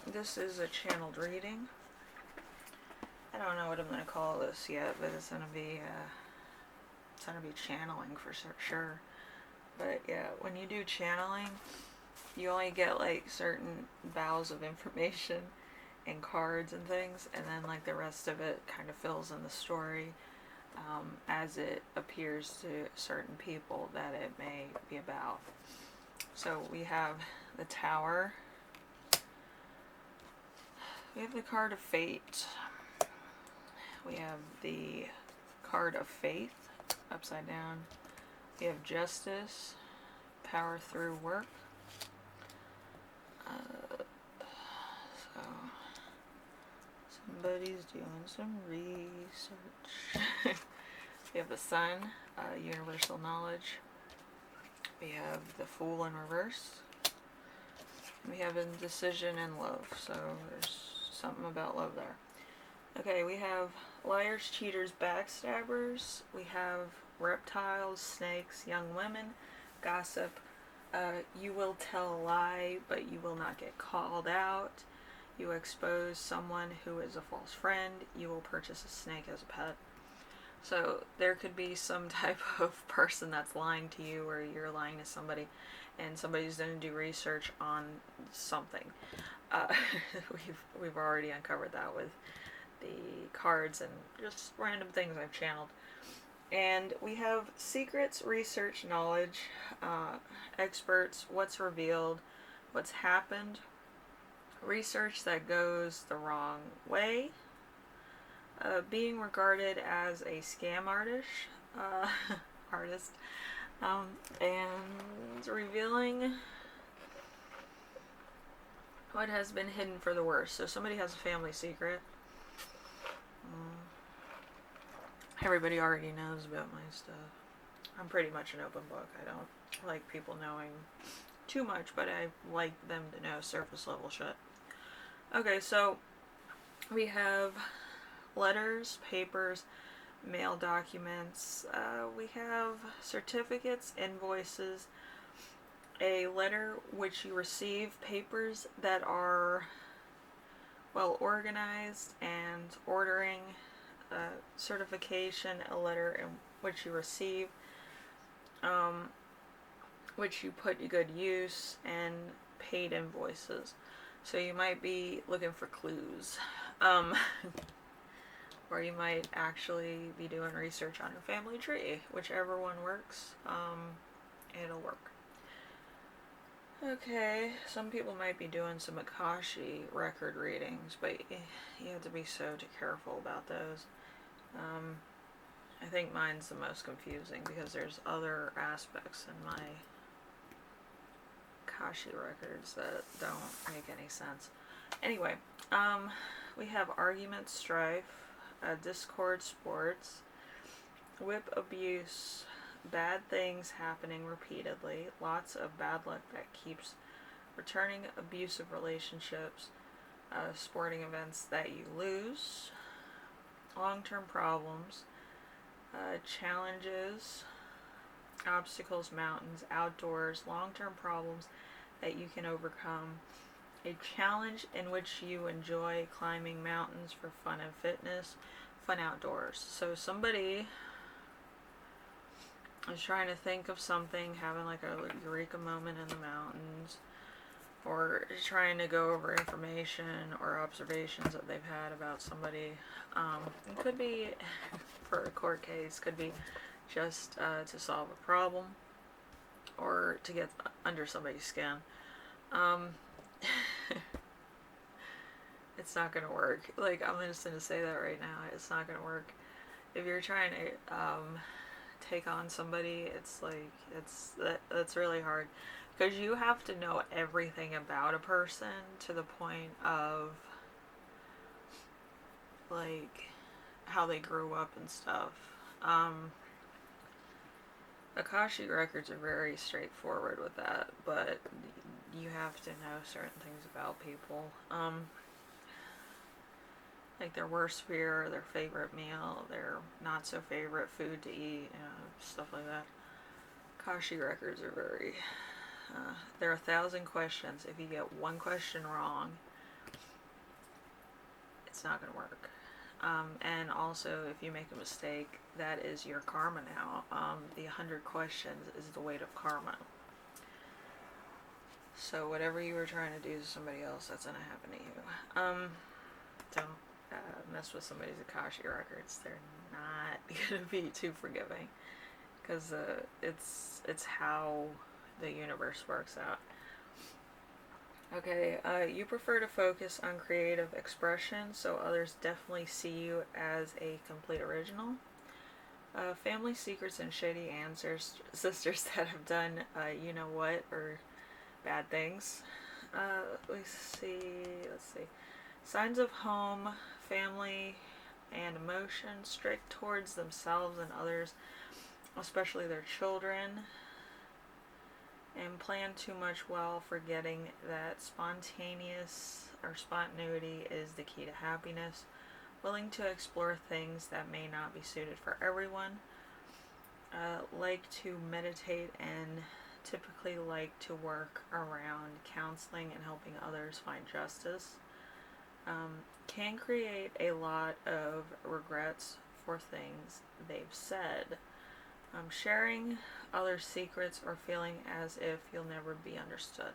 This is a channeled reading. I don't know what I'm going to call this yet, but it's going to be channeling for sure. But yeah, when you do channeling, you only get like certain bows of information and cards and things, and then like the rest of it kind of fills in the story as it appears to certain people that it may be about. So we have the Tower. We have the card of Fate. We have the card of Faith upside down. We have Justice, Power Through Work. So somebody's doing some research. We have the Sun, Universal Knowledge. We have the Fool in reverse. We have Indecision and Love, so there's something about love there. Okay, we have Liars, Cheaters, Backstabbers. We have Reptiles, Snakes, Young Women, Gossip. You will tell a lie, but you will not get called out. You expose someone who is a false friend. You will purchase a snake as a pet. So there could be some type of person that's lying to you, or you're lying to somebody, and somebody's going to do research on something. We've already uncovered that with the cards and just random things I've channeled. And we have secrets, research, knowledge, experts, what's revealed, what's happened, research that goes the wrong way, being regarded as a scam artist, and revealing what has been hidden for the worst. So somebody has a family secret. Everybody already knows about my stuff. I'm pretty much an open book. I don't like people knowing too much, but I like them to know surface level shit. Okay, so we have letters, papers, mail documents. We have certificates, invoices, a letter which you receive, papers that are well organized, and ordering, certification, a letter in which you receive, which you put to good use, and paid invoices. So you might be looking for clues. Or you might actually be doing research on your family tree. Whichever one works, it'll work. Okay, some people might be doing some Akashic record readings, but you have to be so careful about those. I think mine's the most confusing because there's other aspects in my Akashic records that don't make any sense. Anyway, we have argument, strife, discord, sports, whip abuse, bad things happening repeatedly, lots of bad luck that keeps returning, abusive relationships, sporting events that you lose, long-term problems, challenges, obstacles, mountains, outdoors, long-term problems that you can overcome, a challenge in which you enjoy climbing mountains for fun and fitness, fun outdoors. So somebody is trying to think of something, having like a eureka moment in the mountains, or trying to go over information or observations that they've had about somebody. It could be for a court case, could be just to solve a problem or to get under somebody's skin. It's not going to work. Like, I'm just going to say that right now. It's not going to work. If you're trying to take on somebody, it's like, that's really hard. Because you have to know everything about a person to the point of, like, how they grew up and stuff. Akashic records are very straightforward with that, but you have to know certain things about people. Like their worst fear, their favorite meal, their not so favorite food to eat, stuff like that. Akashic records are very... there are 1,000 questions. If you get one question wrong, it's not going to work. And also, if you make a mistake, that is your karma now. The 100 questions is the weight of karma. So whatever you were trying to do to somebody else, that's going to happen to you. Don't mess with somebody's Akashic records. They're not going to be too forgiving. Because it's how the universe works out. Okay, you prefer to focus on creative expression, so others definitely see you as a complete original. Family secrets and shady sisters that have done you know what, or bad things. Let's see. Signs of home, family, and emotion, strict towards themselves and others, especially their children, and plan too much while forgetting that spontaneity is the key to happiness. Willing to explore things that may not be suited for everyone. Like to meditate and typically like to work around counseling and helping others find justice. Can create a lot of regrets for things they've said. Sharing other secrets or feeling as if you'll never be understood.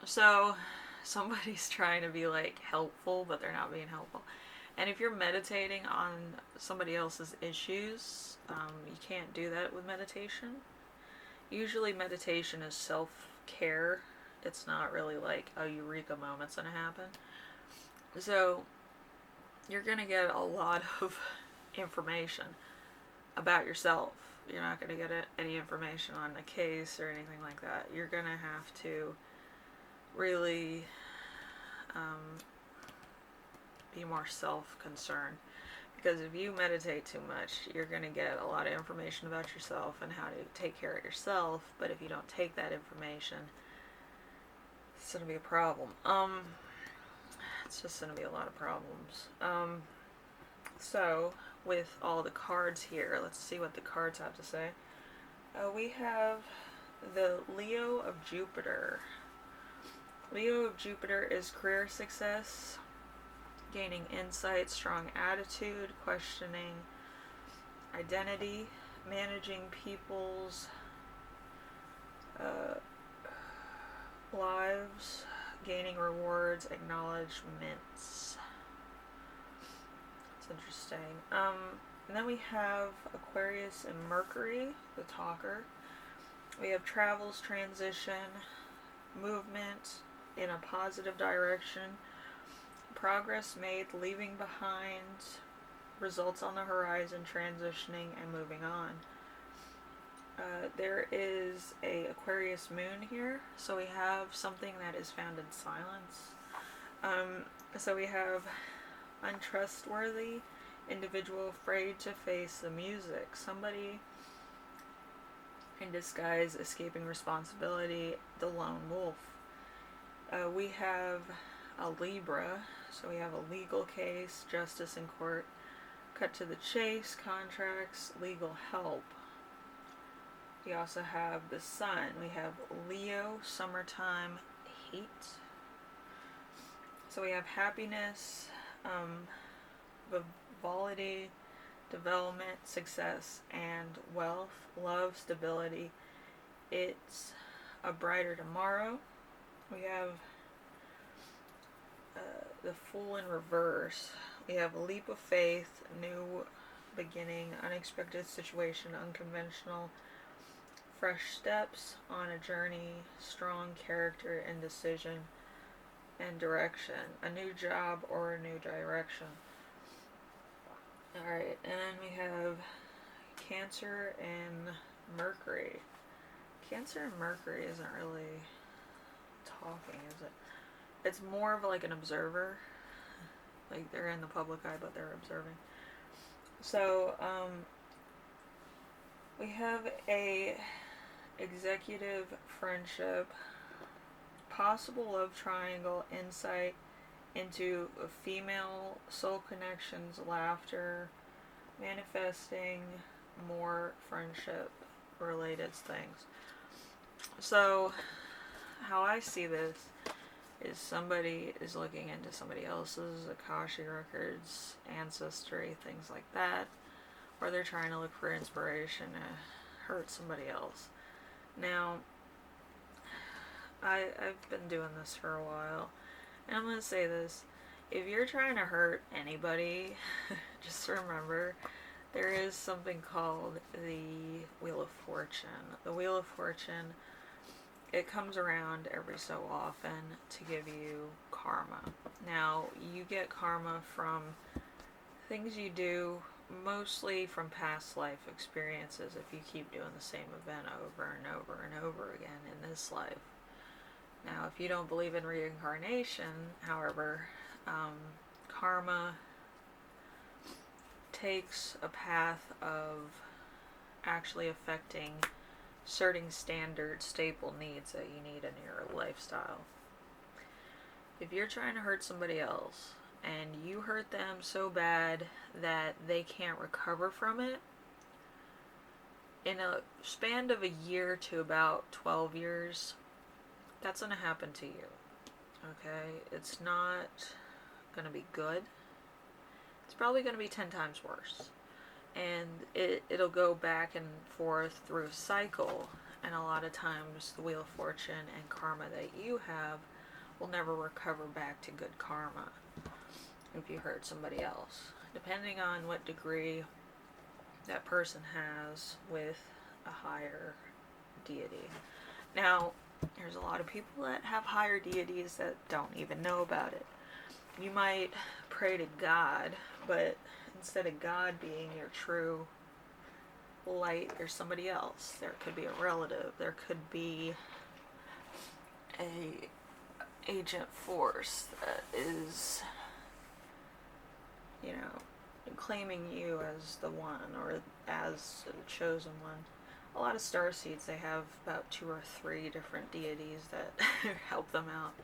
So somebody's trying to be like helpful, but they're not being helpful. And if you're meditating on somebody else's issues, you can't do that with meditation. Usually meditation is self-care. It's not really like a eureka moment's gonna happen. So you're gonna get a lot of information about yourself. You're not going to get any information on a case or anything like that. You're going to have to really be more self-concerned. Because if you meditate too much, you're going to get a lot of information about yourself and how to take care of yourself. But if you don't take that information, it's going to be a problem. It's just going to be a lot of problems. So, with all the cards here, let's see what the cards have to say. We have the Leo of Jupiter. Leo of Jupiter is career success, gaining insight, strong attitude, questioning identity, managing people's lives, gaining rewards, acknowledgements. Interesting. And then we have Aquarius and Mercury, the talker. We have travels, transition, movement in a positive direction, progress made, leaving behind, results on the horizon, transitioning, and moving on. There is a Aquarius moon here, so we have something that is found in silence. So we have untrustworthy individual, afraid to face the music, somebody in disguise, escaping responsibility, the lone wolf. We have a Libra, so we have a legal case, justice in court, cut to the chase, contracts, legal help. We also have the sun. We have Leo, summertime, heat. So we have happiness, vitality, development, success, and wealth, love, stability. It's a brighter tomorrow. We have the Fool in reverse. We have a leap of faith, new beginning, unexpected situation, unconventional, fresh steps on a journey, strong character, indecision, and direction, a new job or a new direction. Alright, and then we have Cancer and Mercury. Cancer and Mercury isn't really talking, is it? It's more of like an observer. Like they're in the public eye, but they're observing. So, we have a executive friendship, possible love triangle, insight into female soul connections, laughter, manifesting more friendship related things. So, how I see this is somebody is looking into somebody else's Akashic records, ancestry, things like that, or they're trying to look for inspiration to hurt somebody else. Now, I've been doing this for a while, and I'm going to say this. If you're trying to hurt anybody, just remember there is something called the Wheel of Fortune. The Wheel of Fortune, it comes around every so often to give you karma. Now, you get karma from things you do, mostly from past life experiences, if you keep doing the same event over and over and over again in this life. Now, if you don't believe in reincarnation, however, karma takes a path of actually affecting certain standard staple needs that you need in your lifestyle. If you're trying to hurt somebody else and you hurt them so bad that they can't recover from it, in a span of a year to about 12 years, that's going to happen to you. Okay? It's not going to be good. It's probably going to be 10 times worse. And it'll go back and forth through a cycle. And a lot of times the Wheel of Fortune and karma that you have will never recover back to good karma if you hurt somebody else. Depending on what degree that person has with a higher deity. Now, there's a lot of people that have higher deities that don't even know about it. You might pray to God, but instead of God being your true light, there's somebody else. There could be a relative. There could be a agent force that is, you know, claiming you as the one or as a chosen one. A lot of starseeds, they have about 2 or 3 different deities that help them out.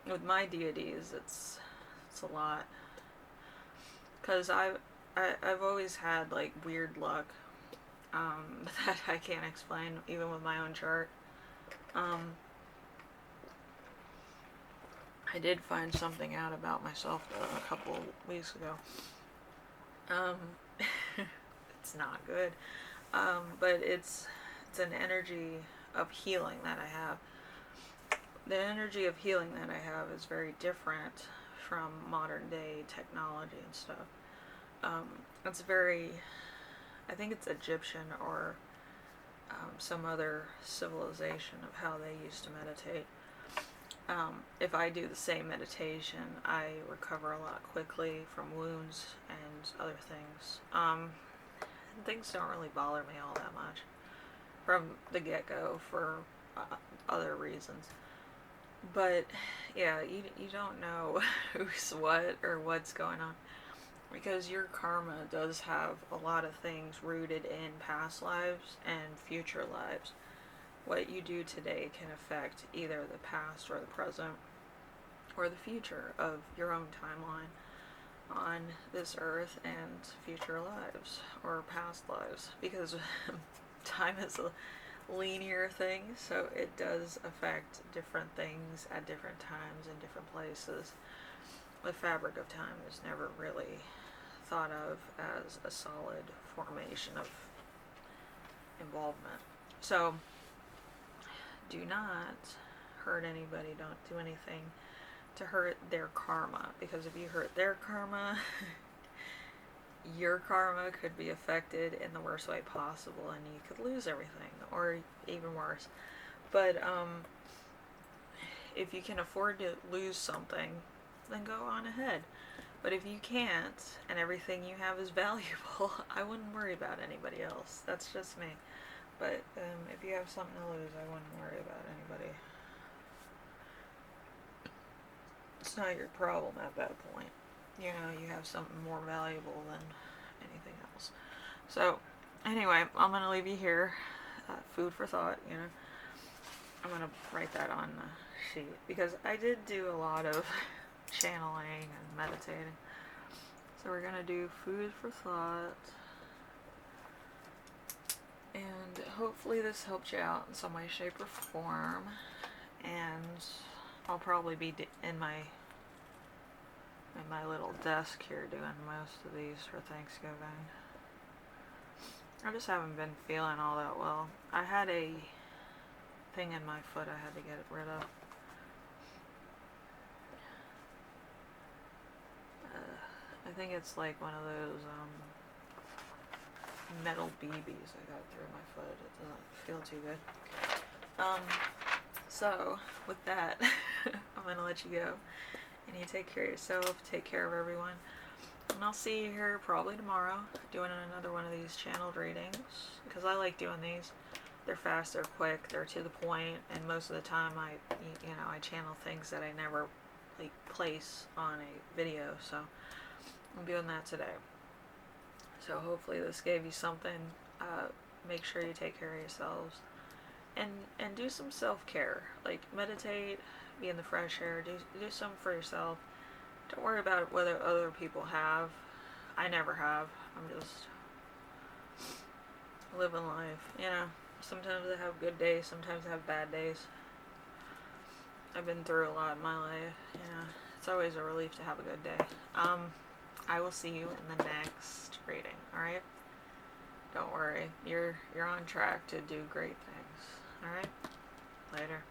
With my deities, it's a lot, because I've always had like weird luck that I can't explain even with my own chart. I did find something out about myself a couple weeks ago. It's not good, but it's an energy of healing that I have. The energy of healing that I have is very different from modern day technology and stuff. It's very, I think it's Egyptian or some other civilization of how they used to meditate. If I do the same meditation, I recover a lot quickly from wounds and other things. Things don't really bother me all that much from the get-go for other reasons. But yeah, you don't know who's what or what's going on, because your karma does have a lot of things rooted in past lives and future lives. What you do today can affect either the past or the present or the future of your own timeline on this earth and future lives or past lives, because time is a linear thing, so it does affect different things at different times in different places. The fabric of time is never really thought of as a solid formation of involvement. So do not hurt anybody. Don't do anything to hurt their karma, because if you hurt their karma, your karma could be affected in the worst way possible and you could lose everything, or even worse. But if you can afford to lose something, then go on ahead. But if you can't and everything you have is valuable, I wouldn't worry about anybody else. That's just me. But if you have something to lose, I wouldn't worry about anybody. It's not your problem at that point. You know, you have something more valuable than anything else. So, anyway, I'm going to leave you here. Food for thought, you know. I'm going to write that on the sheet, because I did do a lot of channeling and meditating. So we're going to do food for thought. And hopefully this helped you out in some way, shape, or form. And I'll probably be in my little desk here doing most of these for Thanksgiving. I just haven't been feeling all that well. I had a thing in my foot I had to get rid of. I think it's like one of those metal BBs I got through my foot. It doesn't feel too good. So with that, I'm gonna let you go. And you take care of yourself, take care of everyone. And I'll see you here probably tomorrow doing another one of these channeled readings, because I like doing these. They're fast, they're quick, they're to the point, and most of the time I channel things that I never like place on a video, so I'm doing that today. So hopefully this gave you something. Make sure you take care of yourselves, and do some self-care, like meditate, be in the fresh air, do something for yourself. Don't worry about whether other people have. I never have. I'm just living life, you know. Sometimes I have good days, sometimes I have bad days. I've been through a lot in my life, you know. It's always a relief to have a good day. I will see you in the next reading, alright? Don't worry. You're on track to do great things. Alright? Later.